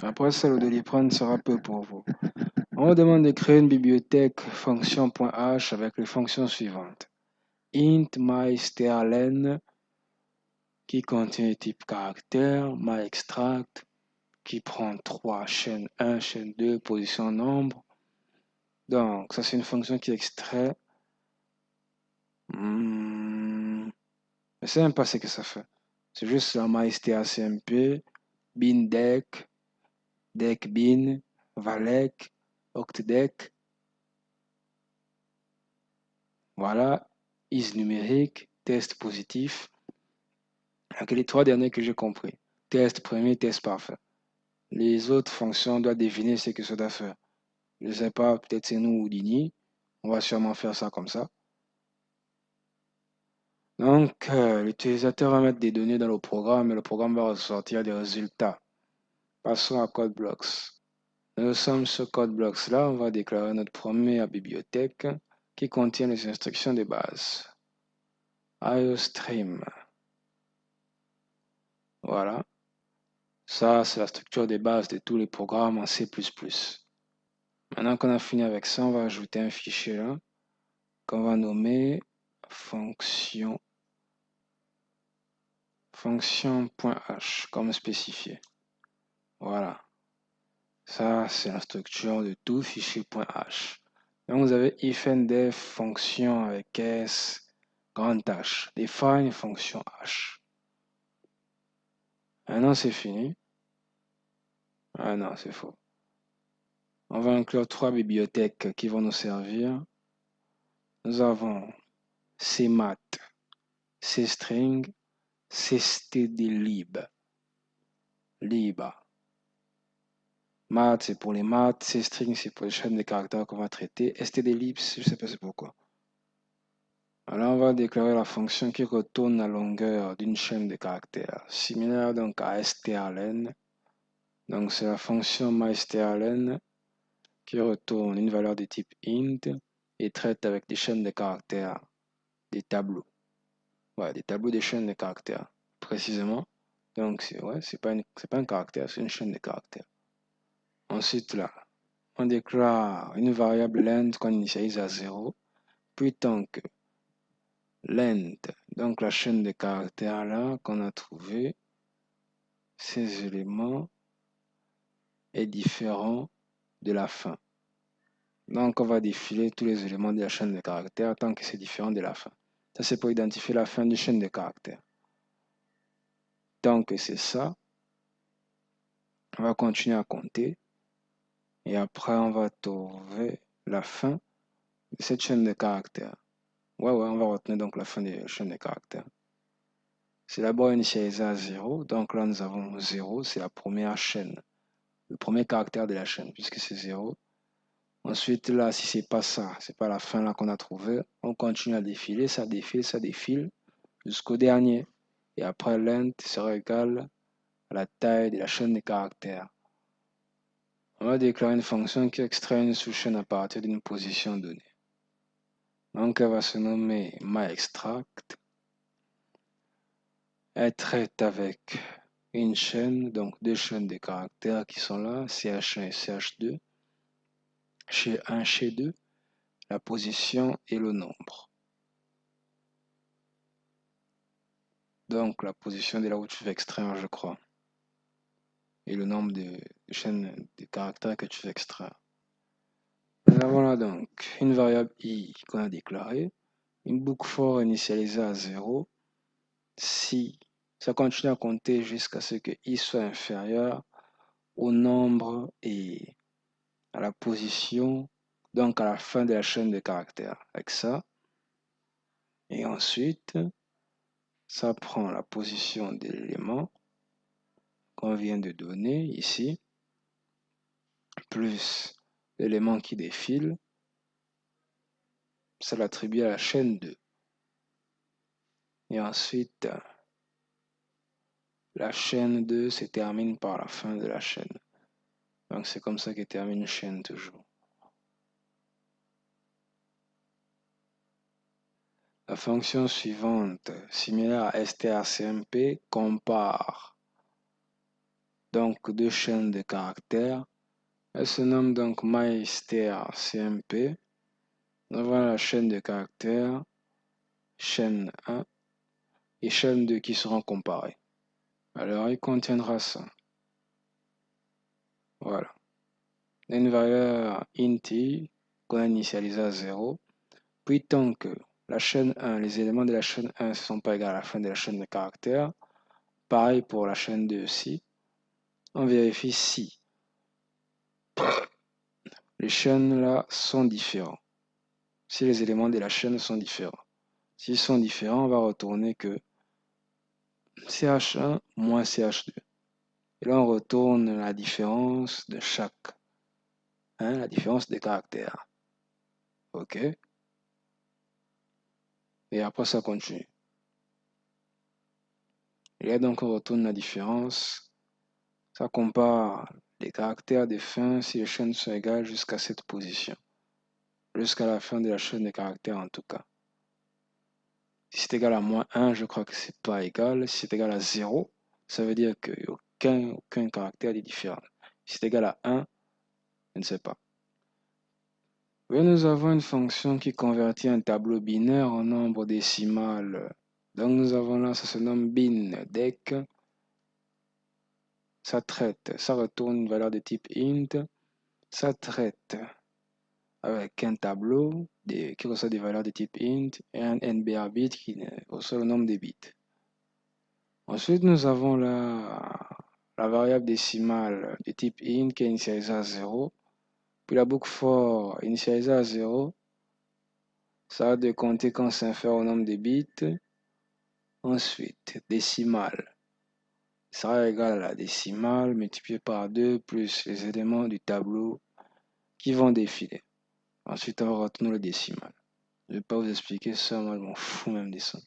Après ça, le Doliprane sera peu pour vous. On vous demande de créer une bibliothèque fonction.h avec les fonctions suivantes. Int mystrlen qui contient le type caractère, myExtract qui prend 3 chaîne 1, chaîne 2, position nombre. Donc, ça c'est une fonction qui extrait. Je ne sais même pas ce que ça fait. C'est juste la mystrcmp, bindeck, deckbin, valec, octdeck. Voilà, is numérique, test positif. Donc, les 3 derniers que j'ai compris. Test premier, test parfait. Les autres fonctions doivent deviner ce que ça doit faire. Je ne sais pas, peut-être c'est nous ou Dini. On va sûrement faire ça comme ça. Donc, l'utilisateur va mettre des données dans le programme et le programme va ressortir des résultats. Passons à CodeBlocks. Nous sommes sur CodeBlocks là, on va déclarer notre première bibliothèque qui contient les instructions de base. IOStream. Voilà. Ça, c'est la structure de base de tous les programmes en C++. Maintenant qu'on a fini avec ça, on va ajouter un fichier là qu'on va nommer fonction.h comme spécifié. Voilà. Ça, c'est la structure de tout fichier .h. Donc, vous avez ifndef fonction avec S, grande H, define fonction H. Maintenant, c'est fini. Ah non, c'est faux. On va inclure 3 bibliothèques qui vont nous servir. Nous avons cmat, cstring, cstdlib. Lib. Math, c'est pour les maths. Cstring, c'est pour les chaînes de caractères qu'on va traiter. stdlib, je ne sais pas c'est pourquoi. Alors, on va déclarer la fonction qui retourne la longueur d'une chaîne de caractères, similaire donc à strlen. Donc, c'est la fonction mystrlen qui retourne une valeur de type int et traite avec des chaînes de caractères, des tableaux. Ouais, des tableaux de chaînes de caractères, précisément. Donc, c'est pas un caractère, c'est une chaîne de caractères. Ensuite, là, on déclare une variable length qu'on initialise à 0, puis tant que length, donc la chaîne de caractères là qu'on a trouvé, ces éléments est différent de la fin. Donc on va défiler tous les éléments de la chaîne de caractères tant que c'est différent de la fin. Ça c'est pour identifier la fin de chaîne de caractères. Tant que c'est ça, on va continuer à compter et après on va trouver la fin de cette chaîne de caractères. Ouais, on va retenir donc la fin de la chaîne de caractères. C'est d'abord initialisé à 0, donc là nous avons 0, c'est la première chaîne, le premier caractère de la chaîne, puisque c'est 0. Ensuite là, si c'est pas ça, c'est pas la fin là qu'on a trouvé, on continue à défiler, ça défile, jusqu'au dernier. Et après length sera égal à la taille de la chaîne de caractères. On va déclarer une fonction qui extrait une sous-chaîne à partir d'une position donnée. Donc elle va se nommer myExtract. Elle traite avec une chaîne, donc 2 chaînes de caractères qui sont là, ch1 et ch2. Chez 1, chez 2, la position et le nombre. Donc la position de là où tu veux extraire, je crois. Et le nombre de chaînes de caractères que tu veux extraire. Nous avons là donc une variable i qu'on a déclarée, une boucle for initialisée à 0. Si ça continue à compter jusqu'à ce que i soit inférieur au nombre et à la position, donc à la fin de la chaîne de caractères, avec ça. Et ensuite, ça prend la position de l'élément qu'on vient de donner ici, plus l'élément qui défile, ça l'attribue à la chaîne 2. Et ensuite, la chaîne 2 se termine par la fin de la chaîne. Donc c'est comme ça que termine une chaîne toujours. La fonction suivante, similaire à strcmp, compare donc deux chaînes de caractères. Elle se nomme donc MyStrCMP. Nous avons la chaîne de caractères, chaîne 1 et chaîne 2 qui seront comparées. Alors, il contiendra ça. Voilà. Une valeur int qu'on a initialisée à 0. Puis, tant que la chaîne 1, les éléments de la chaîne 1 ne sont pas égaux à la fin de la chaîne de caractères, pareil pour la chaîne 2 aussi, on vérifie si les chaînes là sont différents. Si les éléments de la chaîne sont différents. S'ils sont différents, on va retourner que CH1 moins CH2. Et là, on retourne la différence de chaque, la différence des caractères. OK? Et après, ça continue. Et là, donc, on retourne la différence. Ça compare les caractères de fin si les chaînes sont égales jusqu'à cette position. Jusqu'à la fin de la chaîne de caractères, en tout cas. Si c'est égal à moins 1, je crois que c'est pas égal. Si c'est égal à 0, ça veut dire qu'il n'y a aucun caractère est différent. Si c'est égal à 1, je ne sais pas. Oui, nous avons une fonction qui convertit un tableau binaire en nombre décimal. Donc nous avons là, ça se nomme bin_dec. Ça traite, ça retourne une valeur de type int. Ça traite avec un tableau qui reçoit des valeurs de type int et un NBR bit qui reçoit le nombre de bits. Ensuite, nous avons la variable décimale de type int qui est initialisée à 0. Puis la boucle for initialisée à 0, ça va de compter quand c'est inférieur au nombre de bits. Ensuite, décimale sera égal à la décimale multipliée par 2 plus les éléments du tableau qui vont défiler. Ensuite, on va retourner le décimal. Je ne vais pas vous expliquer ça, moi je m'en fous même de ça.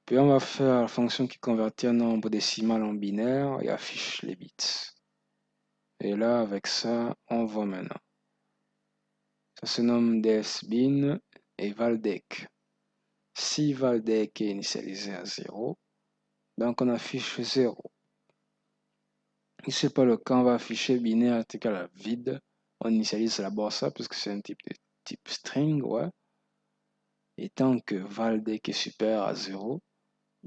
Puis on va faire la fonction qui convertit un nombre décimal en binaire et affiche les bits. Et là, avec ça, on voit maintenant. Ça se nomme desbin et valdec. Si valdec est initialisé à 0, donc on affiche 0. Si ce n'est pas le cas, on va afficher binaire est égal à vide. On initialise d'abord ça parce que c'est un type de type string, ouais. Et tant que valdec est supérieur à 0,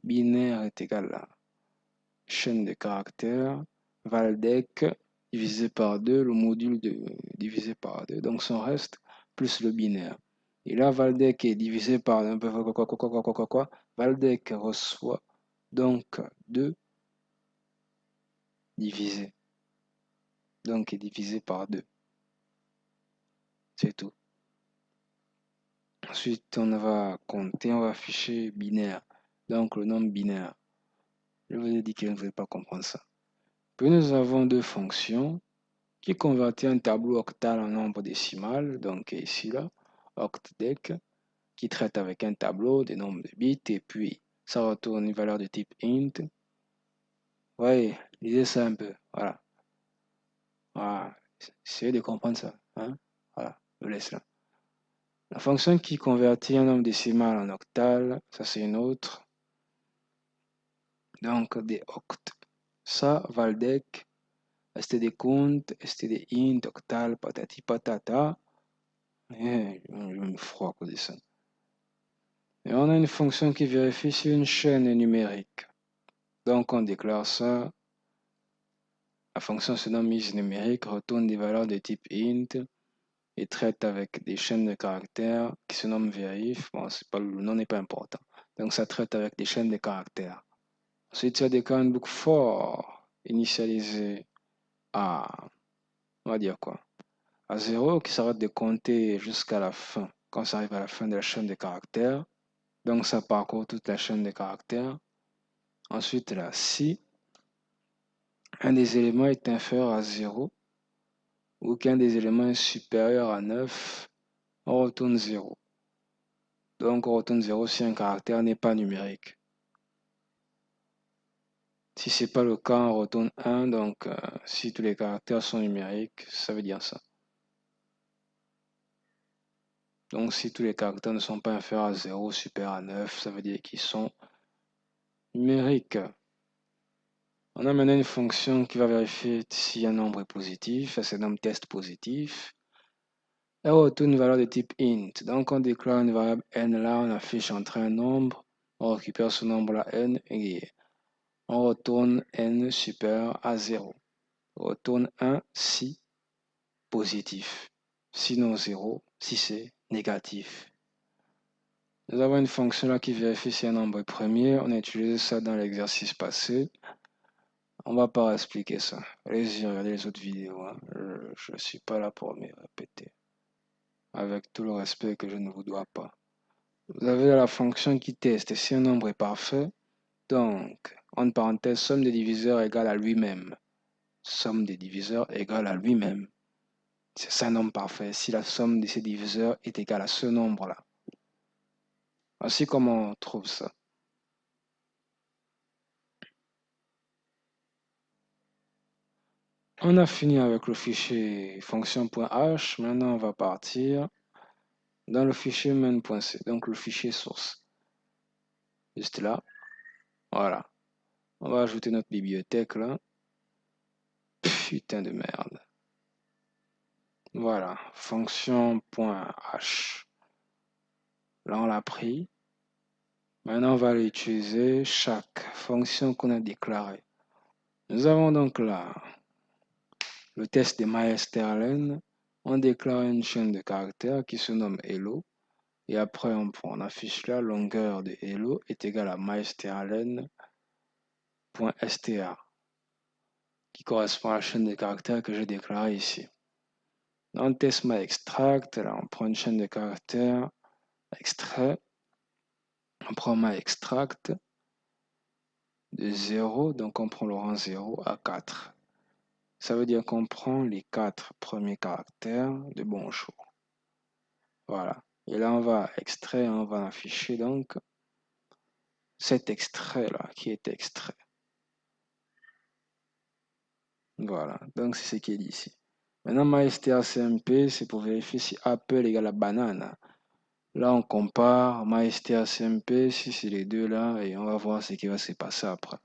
binaire est égal à chaîne de caractères, valdec divisé par 2, le module divisé par 2, donc son reste, plus le binaire. Et là, valdec est divisé par valdec reçoit donc 2 divisé. Donc est divisé par 2. C'est tout. Ensuite, on va compter, on va afficher binaire. Donc le nombre binaire. Je vous ai dit que je ne voulais pas comprendre ça. Puis nous avons deux fonctions qui convertit un tableau octal en nombre décimal, donc ici là, octdec, qui traite avec un tableau des nombres de bits, et puis ça retourne une valeur de type int. Ouais, lisez ça un peu, voilà. Voilà, essayez de comprendre ça, hein? Voilà, je vous laisse là. La fonction qui convertit un nombre décimal en octal, ça c'est une autre. Donc des oct. Ça, valdec, stdcount, stdint, octal, patati patata. Je me froid à cause de ça. Et on a une fonction qui vérifie si une chaîne est numérique. Donc on déclare ça. La fonction se nomme isNumérique, retourne des valeurs de type int et traite avec des chaînes de caractères qui se nomment verif. Bon, le nom n'est pas important. Donc ça traite avec des chaînes de caractères. Ensuite, ça déclare une boucle for initialisée à, on va dire quoi, à 0 qui s'arrête de compter jusqu'à la fin, quand ça arrive à la fin de la chaîne de caractères. Donc ça parcourt toute la chaîne de caractères. Ensuite, là, si un des éléments est inférieur à 0 ou qu'un des éléments est supérieur à 9, on retourne 0. Donc on retourne 0 si un caractère n'est pas numérique. Si ce n'est pas le cas, on retourne 1. Donc si tous les caractères sont numériques, ça veut dire ça. Donc si tous les caractères ne sont pas inférieurs à 0 ou supérieurs à 9, ça veut dire qu'ils sont numériques. On a maintenant une fonction qui va vérifier si un nombre est positif. Ça, c'est le nombre test positif. Elle retourne une valeur de type int. Donc, on déclare une variable n là, on affiche entre un nombre, on récupère ce nombre-là n et on retourne n supérieur à 0. On retourne 1 si positif, sinon 0 si c'est négatif. Nous avons une fonction là qui vérifie si un nombre est premier. On a utilisé ça dans l'exercice passé. On va pas expliquer ça. Allez-y, regardez les autres vidéos. Hein. Je ne suis pas là pour me répéter. Avec tout le respect que je ne vous dois pas. Vous avez la fonction qui teste si un nombre est parfait. Donc, entre parenthèses, somme des diviseurs égale à lui-même. Somme des diviseurs égale à lui-même. C'est ça un nombre parfait. Si la somme de ces diviseurs est égale à ce nombre-là. Voici comment on trouve ça. On a fini avec le fichier fonction.h. Maintenant, on va partir dans le fichier main.c, donc le fichier source. Juste là. Voilà. On va ajouter notre bibliothèque là. Putain de merde. Voilà. Fonction.h. Là, on l'a pris. Maintenant, on va aller utiliser chaque fonction qu'on a déclarée. Nous avons donc là le test de MyStrlen. On déclare une chaîne de caractères qui se nomme hello. Et après, on affiche la longueur de hello est égale à MyStrlen.str qui correspond à la chaîne de caractères que j'ai déclarée ici. Dans le test myExtract, là, on prend une chaîne de caractères, extrait, on prend myExtract de 0, donc on prend le rang 0 à 4. Ça veut dire qu'on prend les 4 premiers caractères de bonjour. Voilà. Et là, on va extraire, on va afficher donc cet extrait-là qui est extrait. Voilà. Donc, c'est ce qui est dit ici. Maintenant, MyStrCMP, c'est pour vérifier si Apple égale à banane. Là, on compare MyStrCMP, si c'est les deux là, et on va voir ce qui va se passer après.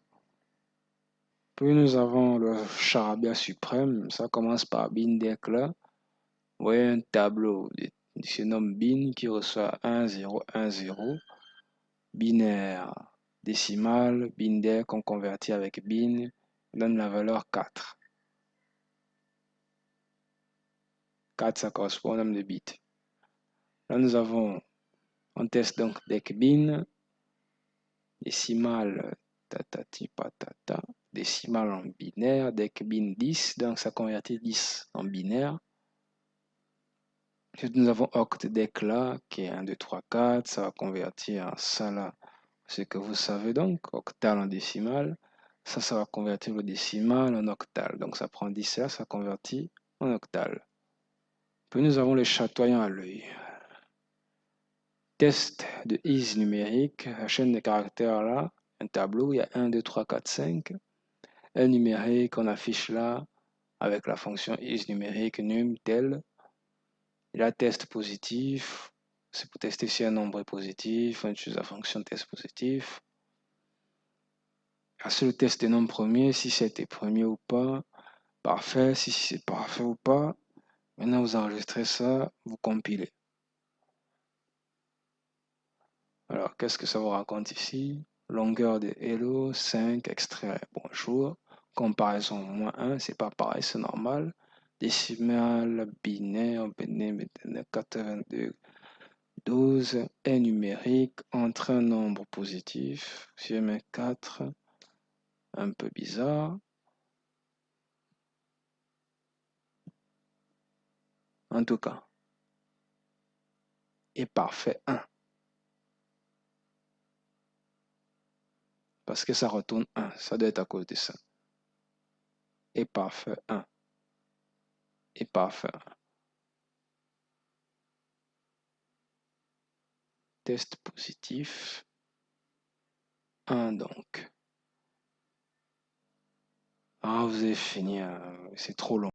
Puis nous avons le charabia suprême, ça commence par bindeck là. Vous voyez un tableau qui se nomme bin qui reçoit 1, 0, 1, 0. Binaire, décimal, bindeck, on convertit avec bin, donne la valeur 4. 4, ça correspond au nombre de bits. Là, nous avons, on teste donc deck bin, décimal, tatati patata, décimal en binaire, deck bin 10, donc ça convertit 10 en binaire. Ensuite, nous avons octdeck là, qui est 1, 2, 3, 4, ça va convertir ça là, ce que vous savez donc, octal en décimal. Ça va convertir le décimal en octal. Donc ça prend 10 là, ça convertit en octal. Puis nous avons les chatoyants à l'œil. Test de is numérique, la chaîne de caractères là, un tableau, il y a 1, 2, 3, 4, 5. Un numérique, on affiche là, avec la fonction is numérique num tel. Et là, test positif, c'est pour tester si un nombre est positif, on utilise la fonction test positif. Là, c'est le test des nombres premiers, si c'était premier ou pas, parfait, si c'est parfait ou pas. Maintenant, vous enregistrez ça, vous compilez. Alors, qu'est-ce que ça vous raconte ici? Longueur de hello, 5, extrait, bonjour. Comparaison, moins 1, c'est pas pareil, c'est normal. Décimal, binaire, 82, 12 est numérique entre un nombre positif. Si je mets 4, un peu bizarre. En tout cas, est parfait 1. Parce que ça retourne 1. Ça doit être à cause de ça. Est parfait 1. Est parfait 1. Test positif. 1 donc. Ah, vous avez fini. C'est trop long.